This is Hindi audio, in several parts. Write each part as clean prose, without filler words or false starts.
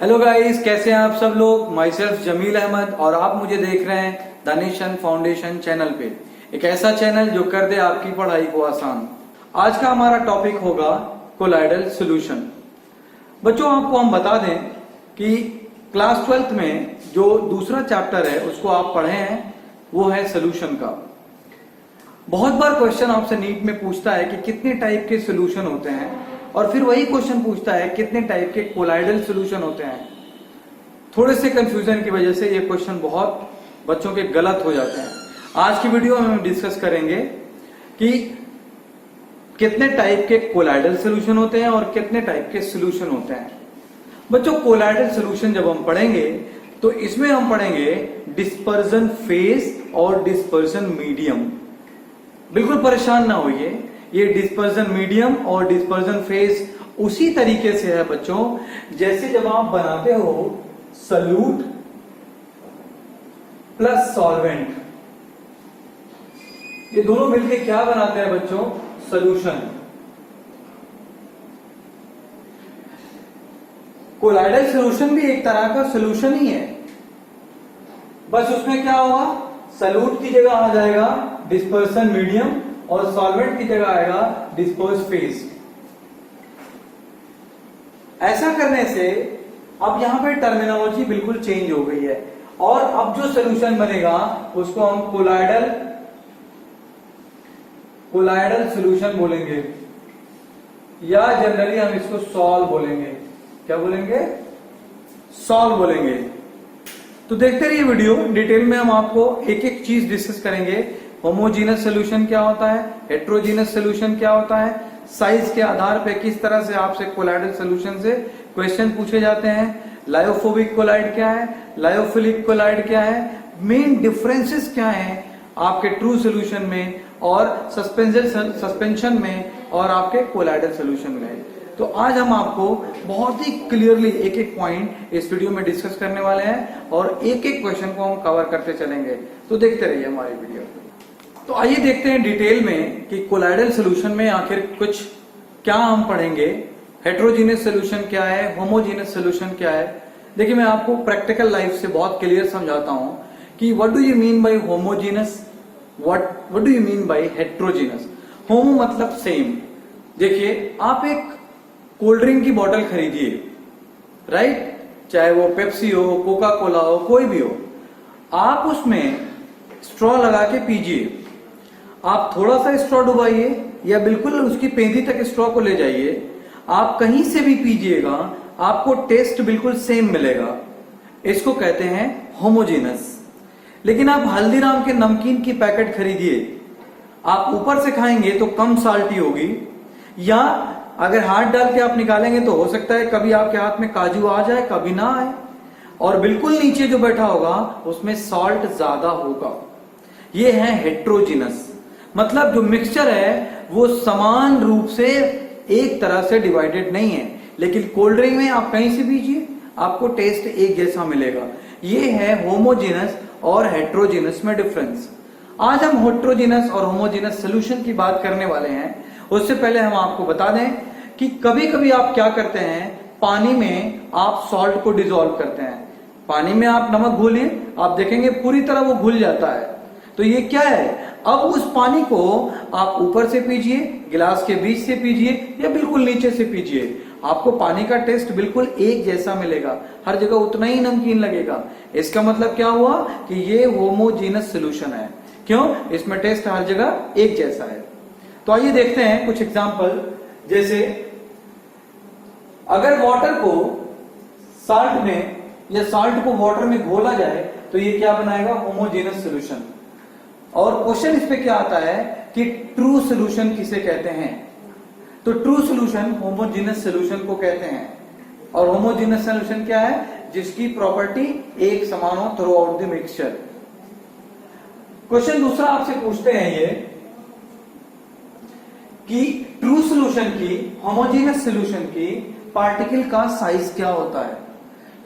हेलो गाइस, कैसे हैं आप सब लोग। माई सेल्फ जमील अहमद और आप मुझे देख रहे हैं दानिशन फाउंडेशन चैनल पे, एक ऐसा चैनल जो कर दे आपकी पढ़ाई को आसान। आज का हमारा टॉपिक होगा कोलाइडल सॉल्यूशन। बच्चों, आपको हम बता दें कि क्लास 12th में जो दूसरा चैप्टर है उसको आप पढ़े हैं, वो है सॉल्यूशन का। बहुत बार क्वेश्चन आपसे नीट में पूछता है कि कितने टाइप के सॉल्यूशन होते हैं, और फिर वही क्वेश्चन पूछता है कितने टाइप के कोलाइडल सॉल्यूशन होते हैं। थोड़े से कंफ्यूजन की वजह से ये क्वेश्चन बहुत बच्चों के गलत हो जाते हैं। आज की वीडियो में हम डिस्कस करेंगे कि कितने टाइप के कोलाइडल सॉल्यूशन होते हैं और कितने टाइप के सॉल्यूशन होते हैं। बच्चों, कोलाइडल सॉल्यूशन जब हम पढ़ेंगे तो इसमें हम पढ़ेंगे डिस्पर्जन फेज और डिस्पर्जन मीडियम। बिल्कुल परेशान ना होइए, ये डिस्पर्जन मीडियम और डिस्पर्जन फेज उसी तरीके से है बच्चों जैसे जब आप बनाते हो सॉल्यूट प्लस सॉल्वेंट। ये दोनों मिलकर क्या बनाते हैं बच्चों? सॉल्यूशन। कोलाइडल सॉल्यूशन भी एक तरह का सॉल्यूशन ही है, बस उसमें क्या होगा, सॉल्यूट की जगह आ जाएगा डिस्पर्सन मीडियम और सॉल्वेंट की जगह आएगा डिस्पर्स फेज। ऐसा करने से अब यहां पे टर्मिनोलॉजी बिल्कुल चेंज हो गई है, और अब जो सॉल्यूशन बनेगा उसको हम कोलाइडल सॉल्यूशन बोलेंगे, या जनरली हम इसको सॉल्व बोलेंगे। क्या बोलेंगे? सॉल्व बोलेंगे। तो देखते रहिए वीडियो, डिटेल में हम आपको एक एक चीज डिस्कस करेंगे। होमोजीनस सॉल्यूशन क्या होता है, हेट्रोजीनस सॉल्यूशन क्या होता है, साइज के आधार पे किस तरह से आपसे कोलाइडल सॉल्यूशन से क्वेश्चन पूछे जाते हैं, लायोफोबिक कोलाइड क्या है, लायोफिलिक कोलाइड क्या है, मेन डिफरेंसेस क्या हैं आपके ट्रू सॉल्यूशन में और सस्पेंशन में और आपके कोलाइडल सॉल्यूशन में। तो आज हम आपको बहुत ही क्लियरली एक एक पॉइंट इस वीडियो में डिस्कस करने वाले हैं और एक एक क्वेश्चन को हम कवर करते चलेंगे। तो देखते रहिए हमारी वीडियो। तो आइए देखते हैं डिटेल में कि कोलाइडल सॉल्यूशन में आखिर कुछ क्या हम पढ़ेंगे, हेट्रोजीनियस सॉल्यूशन क्या है, होमोजीनियस सॉल्यूशन क्या है। देखिए, मैं आपको प्रैक्टिकल लाइफ से बहुत क्लियर समझाता हूं कि what do you mean by homogeneous, what do you mean by heterogeneous. Homo मतलब सेम। देखिए, आप एक कोल्ड ड्रिंक की बोतल खरीदिए, राइट, चाहे वो पेप्सी हो, कोका कोला हो, कोई भी हो, आप उसमें स्ट्रॉ लगा के पीजिए। आप थोड़ा सा स्ट्रॉ डुबाइए या बिल्कुल उसकी पेंदी तक स्ट्रॉ को ले जाइए, आप कहीं से भी पीजिएगा आपको टेस्ट बिल्कुल सेम मिलेगा। इसको कहते हैं होमोजेनस। लेकिन आप हल्दीराम के नमकीन की पैकेट खरीदिए, आप ऊपर से खाएंगे तो कम साल्टी होगी, या अगर हाथ डाल के आप निकालेंगे तो हो सकता है कभी आपके हाथ में काजू आ जाए, कभी ना आए, और बिल्कुल नीचे जो बैठा होगा उसमें सॉल्ट ज्यादा होगा। ये है हेट्रोजीनस, मतलब जो मिक्सचर है वो समान रूप से एक तरह से डिवाइडेड नहीं है। लेकिन कोल्ड ड्रिंक में आप कहीं से पीजिए आपको टेस्ट एक जैसा मिलेगा। ये है होमोजीनस और हेट्रोजीनस में डिफरेंस। आज हम हेट्रोजीनस और होमोजीनस सॉल्यूशन की बात करने वाले हैं। उससे पहले हम आपको बता दें कि कभी कभी आप क्या करते हैं, पानी में आप सॉल्ट को डिसॉल्व करते हैं। पानी में आप नमक घोलिए, आप देखेंगे पूरी तरह वो घुल जाता है। तो ये क्या है, अब उस पानी को आप ऊपर से पीजिए, गिलास के बीच से पीजिए या बिल्कुल नीचे से पीजिए, आपको पानी का टेस्ट बिल्कुल एक जैसा मिलेगा, हर जगह उतना ही नमकीन लगेगा। इसका मतलब क्या हुआ कि ये होमोजीनस सॉल्यूशन है। क्यों? इसमें टेस्ट हर जगह एक जैसा है। तो आइए देखते हैं कुछ एग्जांपल। जैसे अगर वाटर को साल्ट में या साल्ट को वाटर में घोला जाए तो ये क्या बनाएगा? Homogeneous solution. और क्वेश्चन इस पे क्या आता है कि ट्रू सॉल्यूशन किसे कहते हैं? तो ट्रू सॉल्यूशन होमोजेनस सॉल्यूशन को कहते हैं। और होमोजेनस सॉल्यूशन क्या है? जिसकी प्रॉपर्टी एक समान हो through out the mixture. Question दूसरा आपसे पूछते हैं ये कि ट्रू सॉल्यूशन की, होमोजेनस सॉल्यूशन की पार्टिकल का साइज क्या होता है?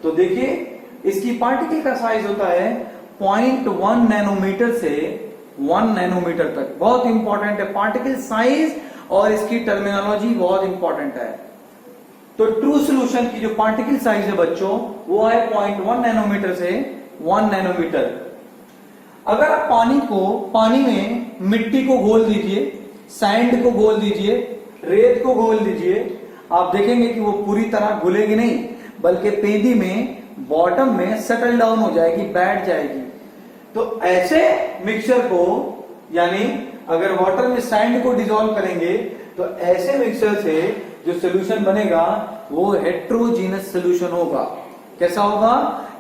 तो देखिए, इसकी पार्टिकल का साइज होता है 0.1 नैनोमीटर से 1 नैनोमीटर तक। बहुत इंपॉर्टेंट है पार्टिकल साइज, और इसकी टर्मिनोलॉजी बहुत इंपॉर्टेंट है। तो ट्रू सोल्यूशन की जो पार्टिकल साइज है बच्चों वो है 0.1 नैनोमीटर से 1 नैनोमीटर। अगर आप पानी में मिट्टी को घोल दीजिए, सैंड को घोल दीजिए, रेत को घोल दीजिए, आप देखेंगे कि वो पूरी तरह घुलेगी नहीं, बल्कि पेंदी में बॉटम में सेटल डाउन हो जाएगी, बैठ जाएगी। तो ऐसे मिक्सचर को, यानी अगर वाटर में सैंड को डिसॉल्व करेंगे तो ऐसे मिक्सचर से जो सोल्यूशन बनेगा वो हेट्रोजीनस सोल्यूशन होगा। कैसा होगा?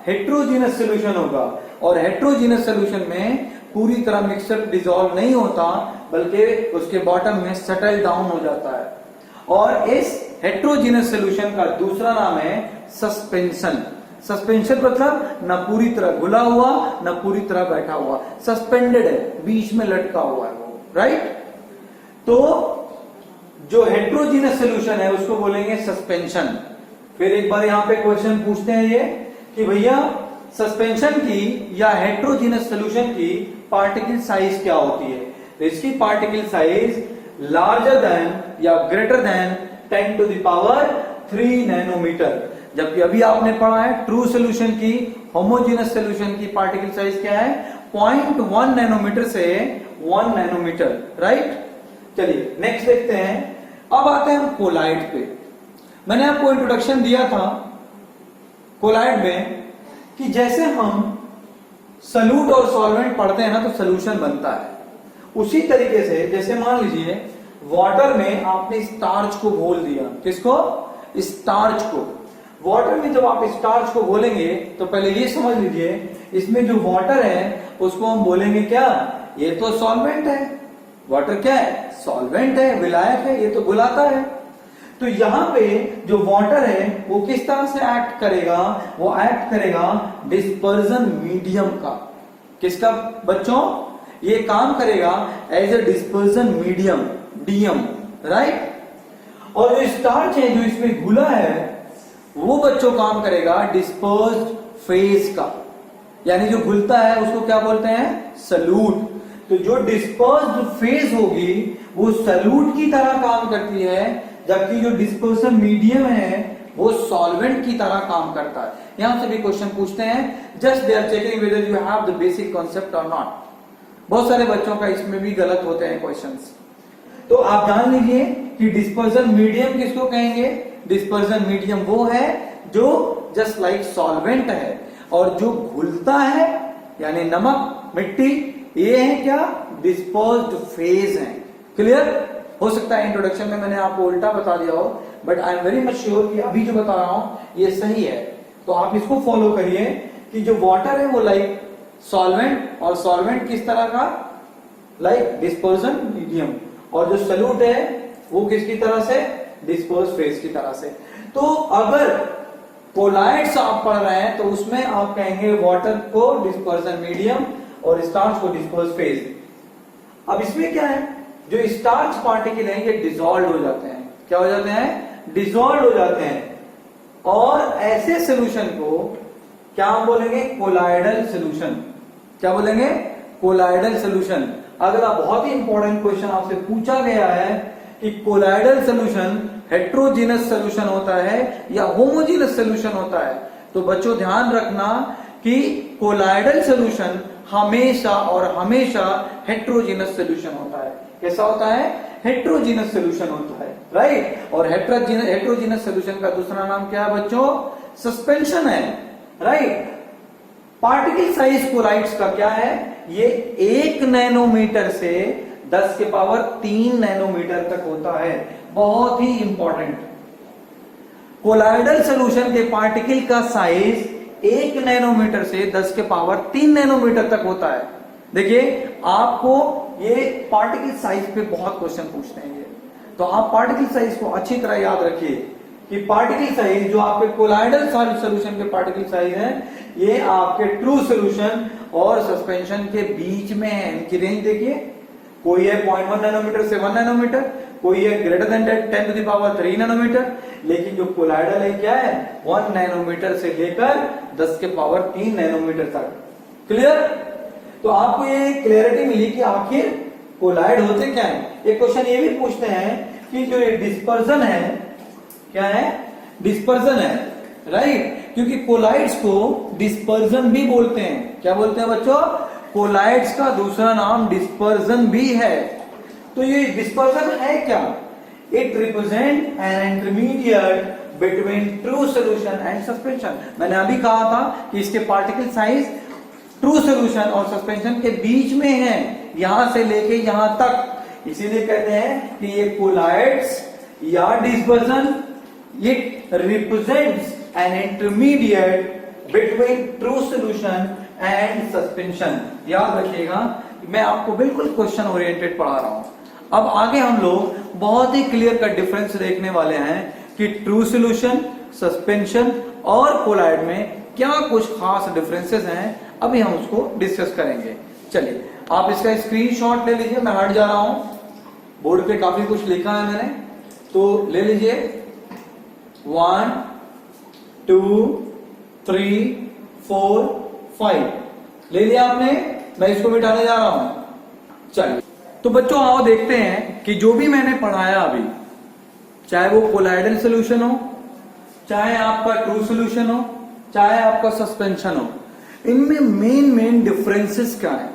हेट्रोजीनस सोल्यूशन होगा। और हेट्रोजीनस सोल्यूशन में पूरी तरह मिक्सचर डिसॉल्व नहीं होता, बल्कि उसके बॉटम में सेटल डाउन हो जाता है। और इस हेट्रोजीनस सोल्यूशन का दूसरा नाम है सस्पेंशन। सस्पेंशन मतलब न पूरी तरह घुला हुआ न पूरी तरह बैठा हुआ, सस्पेंडेड है, बीच में लटका हुआ है वो, राइट। तो जो हेट्रोजीनस सोल्यूशन है उसको बोलेंगे सस्पेंशन। फिर एक बार यहां पे क्वेश्चन पूछते हैं ये कि भैया सस्पेंशन की या हेट्रोजीनस सोल्यूशन की पार्टिकल साइज क्या होती है? तो इसकी पार्टिकल साइज लार्जर देन या greater than 10 to the power 3 nanometre. जबकि अभी आपने पढ़ा है ट्रू सोल्यूशन की, होमोजीनस सोल्यूशन की पार्टिकल साइज क्या है? 0.1 नैनोमीटर से 1 नैनोमीटर, राइट। चलिए नेक्स्ट देखते हैं। अब आते हैं हम कोलाइड पे। मैंने आपको इंट्रोडक्शन दिया था कोलाइड में कि जैसे हम सॉल्यूट और सॉल्वेंट पढ़ते हैं ना तो सोल्यूशन बनता है, उसी तरीके से जैसे मान लीजिए वाटर में आपने स्टार्च को घोल दिया। किसको? स्टार्च को। वाटर में जब आप स्टार्च को घोलेंगे तो पहले ये समझ लीजिए इसमें जो वाटर है उसको हम बोलेंगे क्या? ये तो सॉल्वेंट है। वाटर क्या है? सॉल्वेंट है, विलायक है, ये तो घुलाता है। तो यहां पे जो वाटर है वो किस तरह से एक्ट करेगा? वो एक्ट करेगा डिस्पर्जन मीडियम का। किसका बच्चों? ये काम करेगा as a dispersion medium, DM, right. और जो स्टार्च है जो इसमें घुला है वो बच्चों काम करेगा डिस्पर्स्ड फेज का, यानी जो घुलता है उसको क्या बोलते हैं? सॉल्यूट। तो जो डिस्पर्स्ड फेज होगी वो सॉल्यूट की तरह काम करती है, जबकि जो डिस्पर्सन मीडियम है वो सॉल्वेंट की तरह काम करता है। यहां से भी क्वेश्चन पूछते हैं, just they are checking whether you have the basic concept और नॉट। बहुत सारे बच्चों का इसमें भी गलत होते हैं क्वेश्चंस। तो आप जान लीजिए कि डिस्पर्सन मीडियम किसको कहेंगे? डिस्पर्सन मीडियम वो है जो जस्ट लाइक सॉल्वेंट है, और जो घुलता है यानी नमक, मिट्टी, ये है क्या? डिस्पर्स्ड फेज है। क्लियर? हो सकता है इंट्रोडक्शन में मैंने आपको उल्टा बता दिया हो, but I am very much sure कि अभी जो बता रहा हूं ये सही है। तो आप इसको फॉलो करिए कि जो वाटर है वो लाइक सॉल्वेंट, और सॉल्वेंट किस तरह का? Like dispersion medium. और जो सॉल्यूट है वो किसकी तरह से? डिस्पर्स फेज की तरह से। तो अगर कोलाइड्स आप पढ़ रहे हैं तो उसमें आप कहेंगे वाटर को डिस्पर्जन मीडियम और स्टार्च को डिस्पर्स फेज। अब इसमें क्या है? जो स्टार्च पार्टिकल है ये डिसॉल्व हो जाते हैं। क्या हो जाते हैं? डिसॉल्व हो जाते हैं। और ऐसे सोल्यूशन को क्या हम बोलेंगे? Colloidal solution. क्या बोलेंगे? Colloidal solution. अगला बहुत ही इंपॉर्टेंट क्वेश्चन आपसे पूछा गया है कि कोलाइडल सोल्यूशन हेट्रोजीनस सोल्यूशन होता है या होमोजीनस सोल्यूशन होता है। तो बच्चों ध्यान रखना कि कोलाइडल सोल्यूशन हमेशा और हमेशा हेट्रोजीनस सोल्यूशन होता है। कैसा होता है? हेट्रोजीनस सोल्यूशन होता है, राइट। और हेट्रोजीनस सोल्यूशन का दूसरा नाम क्या है बच्चों? सस्पेंशन है, राइट। पार्टिकल साइज कोलाइड्स का क्या है? ये 1 नैनोमीटर से 10 के पावर 3 नैनोमीटर तक होता है। बहुत ही इंपॉर्टेंट। कोलाइडल सोल्यूशन के पार्टिकल का साइज 1 नैनोमीटर से 10 के पावर 3 नैनोमीटर तक होता है। देखिए आपको ये पार्टिकल साइज पे बहुत क्वेश्चन पूछते हैं, तो आप पार्टिकल साइज को अच्छी तरह याद रखिए कि पार्टिकल साइज जो आपके कोलाइडल सोल्यूशन के पार्टिकल साइज है ये आपके ट्रू सोल्यूशन और सस्पेंशन के बीच में है। इनकी रेंज देखिए, कोई है 0.1 नैनोमीटर से 1 नैनोमीटर, कोई है greater than 10 to the power 3 nanometre, लेकिन जो कोलाइडल है क्या है? 1 नैनोमीटर से लेकर 10 के पावर 3 नैनोमीटर तक। क्लियर? तो आपको ये क्लियरिटी मिली कि आखिर कोलाइड होते क्या है। एक क्वेश्चन ये भी पूछते हैं कि जो ये डिस्पर्जन है क्या है? डिस्पर्जन है, राइट, क्योंकि कोलाइड्स को डिस्पर्जन भी बोलते हैं। क्या बोलते हैं बच्चों? कोलाइड्स का दूसरा नाम डिस्पर्जन भी है। तो ये डिस्पर्जन है क्या? It represent an intermediate between true solution and suspension. मैंने अभी कहा था कि इसके पार्टिकल साइज ट्रू सोल्यूशन और सस्पेंशन के बीच में है, यहां से लेके यहां तक, इसीलिए कहते हैं कि ये कोलाइड्स या dispersion it represents an intermediate between true solution and suspension. याद रखिएगा, मैं आपको बिल्कुल क्वेश्चन ओरिएंटेड पढ़ा रहा हूं। अब आगे हम लोग बहुत ही क्लियर कट डिफरेंस देखने वाले हैं कि ट्रू सोल्यूशन, सस्पेंशन और कोलाइड में क्या कुछ खास डिफरेंसेस हैं। अभी हम उसको डिस्कस करेंगे। चलिए आप इसका स्क्रीनशॉट ले लीजिए, मैं हट जा रहा हूं, बोर्ड पे काफी कुछ लिखा है मैंने, तो ले लीजिए। 1 2 3 4 5 ले लिया आपने, मैं इसको मिटाने जा रहा हूं। चलिए तो बच्चों आओ देखते हैं कि जो भी मैंने पढ़ाया अभी, चाहे वो कोलाइडल सोल्यूशन हो, चाहे आपका ट्रू सोल्यूशन हो, चाहे आपका सस्पेंशन हो, इनमें मेन डिफरेंसेस क्या है,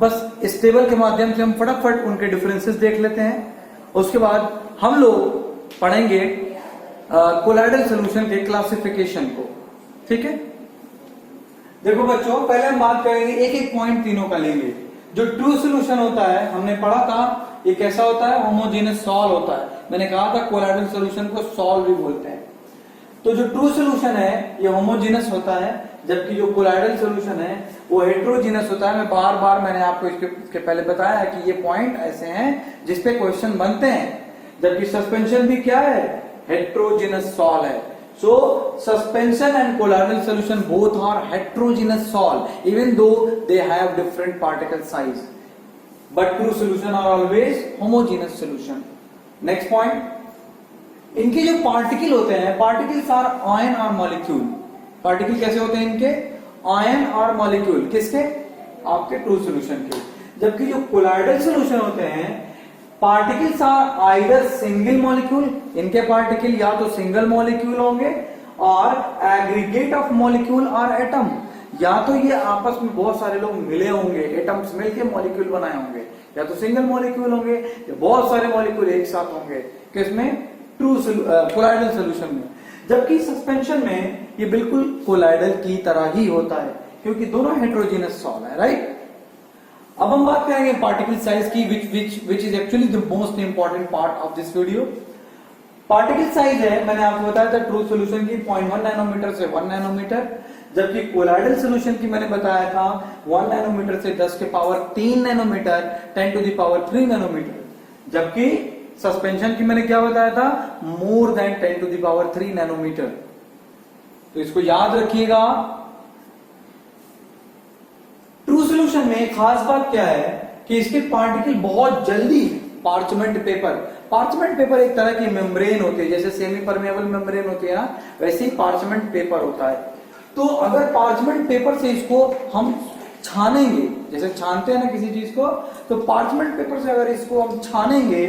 बस इस टेबल के माध्यम से हम फटाफट उनके डिफरेंसेस देख लेते हैं। उसके बाद हम लोग पढ़ेंगे कोलाइडल सोल्यूशन के क्लासिफिकेशन को। ठीक है, देखो बच्चों पहले हम बात करेंगे, एक एक पॉइंट तीनों का लेंगे। जो ट्रू सोल्यूशन होता है, हमने पढ़ा था ये कैसा होता है, होमोजेनस सॉल्व होता है। मैंने कहा था कोलाइडल सोल्यूशन को सॉल्व भी बोलते हैं। तो जो ट्रू सोल्यूशन है ये होमोजेनस होता है, जबकि जो कोलाइडल सोल्यूशन है वो हेट्रोजीनस होता है। मैं बार बार मैंने आपको इसके पहले बताया है कि ये पॉइंट ऐसे हैं जिसपे क्वेश्चन बनते हैं। जबकि सस्पेंशन भी क्या है, हेट्रोजीनस सॉल्व है। So suspension and colloidal solution both are heterogeneous solve, even though they have different particle size. But true solution are always homogeneous solution. Next point, इनके जो पार्टिकल होते हैं, पार्टिकल्स आर आयन और मॉलिक्यूल। पार्टिकल कैसे होते हैं इनके? आयन और मॉलिक्यूल। किसके? आपके ट्रू सॉल्यूशन के। जबकि जो कोलाइडल सॉल्यूशन होते हैं, particles are either single molecule, इनके पार्टिकल या तो सिंगल मॉलिक्यूल होंगे, और एग्रीगेट ऑफ मॉलिक्यूल और एटम, या तो ये आपस में बहुत सारे लोग मिले होंगे, एटम्स मिलके मॉलिक्यूल बनाए होंगे, या तो सिंगल मॉलिक्यूल होंगे या बहुत सारे मॉलिक्यूल एक साथ होंगे। किसमें? ट्रू कोलाइडल सॉल्यूशन में। जबकि सस्पेंशन में ये बिल्कुल कोलाइडल की तरह ही होता है, क्योंकि दोनों हेट्रोजीनस सॉल्व है, राइट। अब हम बात करेंगे पार्टिकल साइज की, which is actually the most important part of this video. Particle size है, मैंने आपको बताया था ट्रू सॉल्यूशन की 0.1 नैनोमीटर से 1 नैनोमीटर, जबकि कोलाइडल सॉल्यूशन की मैंने बताया था 1 नैनोमीटर से 10 के power 3 nanometre, 10 to the power 3 nanometre. जबकि सस्पेंशन की मैंने क्या बताया था, more than 10 to the power 3 nanometre. तो इसको याद रखिएगा। ट्रू सॉल्यूशन में खास बात क्या है कि इसके पार्टिकल बहुत जल्दी, पार्चमेंट पेपर एक तरह की मेम्ब्रेन होती है, जैसे सेमी परमेबल मेम्ब्रेन होती है ना, वैसे ही पार्चमेंट पेपर होता है। तो अगर पार्चमेंट पेपर से इसको हम छानेंगे, जैसे छानते हैं ना किसी चीज को, तो पार्चमेंट पेपर से अगर इसको हम छानेंगे,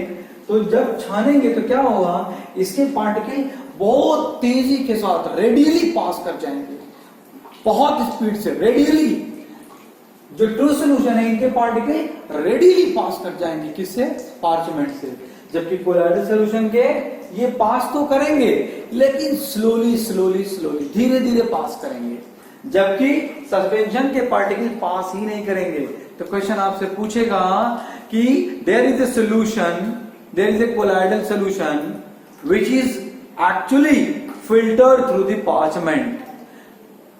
तो जब छानेंगे तो क्या होगा, इसके पार्टिकल बहुत तेजी के साथ रेडियली पास कर जाएंगे, बहुत स्पीड से रेडियली। जो ट्रू सॉल्यूशन है, इनके पार्टिकल रेडियली पास कर जाएंगे, किससे? पार्चमेंट से। जबकि कोलाइडल सॉल्यूशन के ये पास तो करेंगे, लेकिन स्लोली, धीरे धीरे पास करेंगे। जबकि सस्पेंशन के पार्टिकल पास ही नहीं करेंगे। तो क्वेश्चन आपसे पूछेगा कि there is a solution, there is a colloidal solution which is actually filtered through the parchment.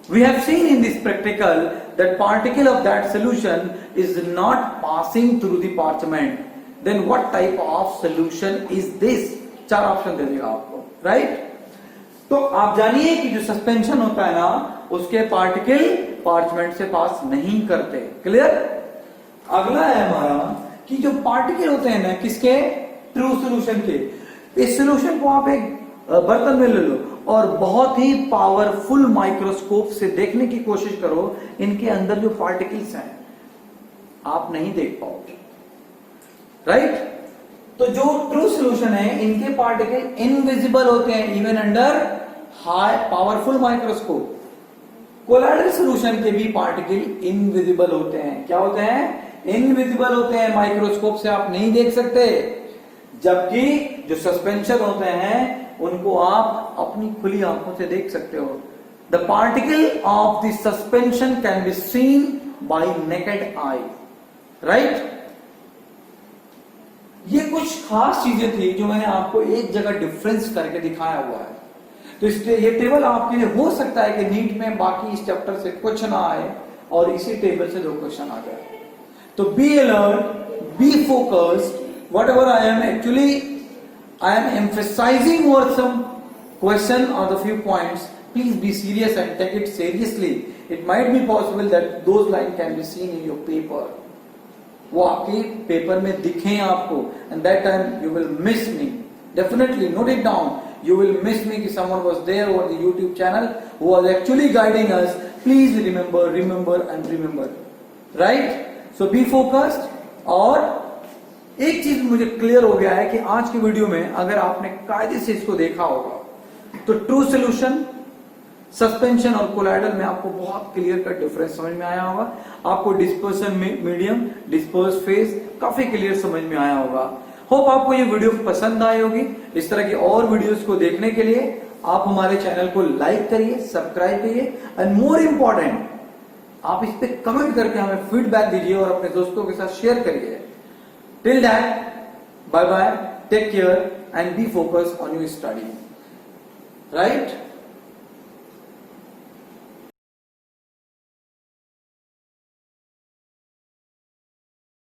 We have seen in this practical that particle of that solution is not passing through the parchment. Then what type of solution is this? 4 option दे देगा आपको, राइट। तो आप जानिए कि जो सस्पेंशन होता है ना, उसके पार्टिकल पार्चमेंट से पास नहीं करते। क्लियर। अगला है हमारा कि जो पार्टिकल होते हैं ना, किसके? ट्रू सॉल्यूशन के। इस सॉल्यूशन को आप एक बर्तन में ले लो और बहुत ही पावरफुल माइक्रोस्कोप से देखने की कोशिश करो, इनके अंदर जो पार्टिकल्स हैं आप नहीं देख पाओगे, राइट। तो जो ट्रू सॉल्यूशन है, इनके पार्टिकल इनविजिबल होते हैं even under high powerful microscope, colloidal solution के भी पार्टिकल इनविजिबल होते हैं। क्या होते हैं? इनविजिबल होते हैं, माइक्रोस्कोप से आप नहीं देख सकते। जबकि जो सस्पेंशन होते हैं उनको आप अपनी खुली आंखों से देख सकते हो। The particle of the suspension can be seen bye naked eye, right. ये कुछ खास चीजें थी जो मैंने आपको एक जगह डिफरेंस करके दिखाया हुआ है। तो इसलिए ये टेबल आपके लिए हो सकता है कि नीट में बाकी इस चैप्टर से कुछ ना आए और इसी टेबल से 2 क्वेश्चन आ जाए। तो be alert, be focused, whatever I am actually, I am emphasizing over some question or the few points. Please be serious and take it seriously. It might be possible that those lines can be seen in your paper. वो आपके पेपर में दिखें आपको, and that time you will miss me. Definitely note it down. You will miss me कि someone was there over the YouTube channel who was actually guiding us. Please remember, remember and remember. Right? So be focused. और एक चीज मुझे क्लियर हो गया है कि आज की वीडियो में अगर आपने कायदे से इसको देखा होगा तो ट्रू सॉल्यूशन, सस्पेंशन और कोलाइडल में आपको बहुत क्लियर कट डिफरेंस समझ में आया होगा। आपको डिस्पर्सन मीडियम, डिस्पर्स फेज काफी क्लियर समझ में आया होगा। होप आपको ये वीडियो पसंद आई होगी। इस तरह की और वीडियोस को देखने के लिए आप हमारे चैनल को लाइक करिए, सब्सक्राइब करिए एंड मोर इंपॉर्टेंट आप इस पे कमेंट करके हमें फीडबैक दीजिए और अपने दोस्तों के साथ शेयर करिए। Till that, bye bye, take care and be focused on your study. Right?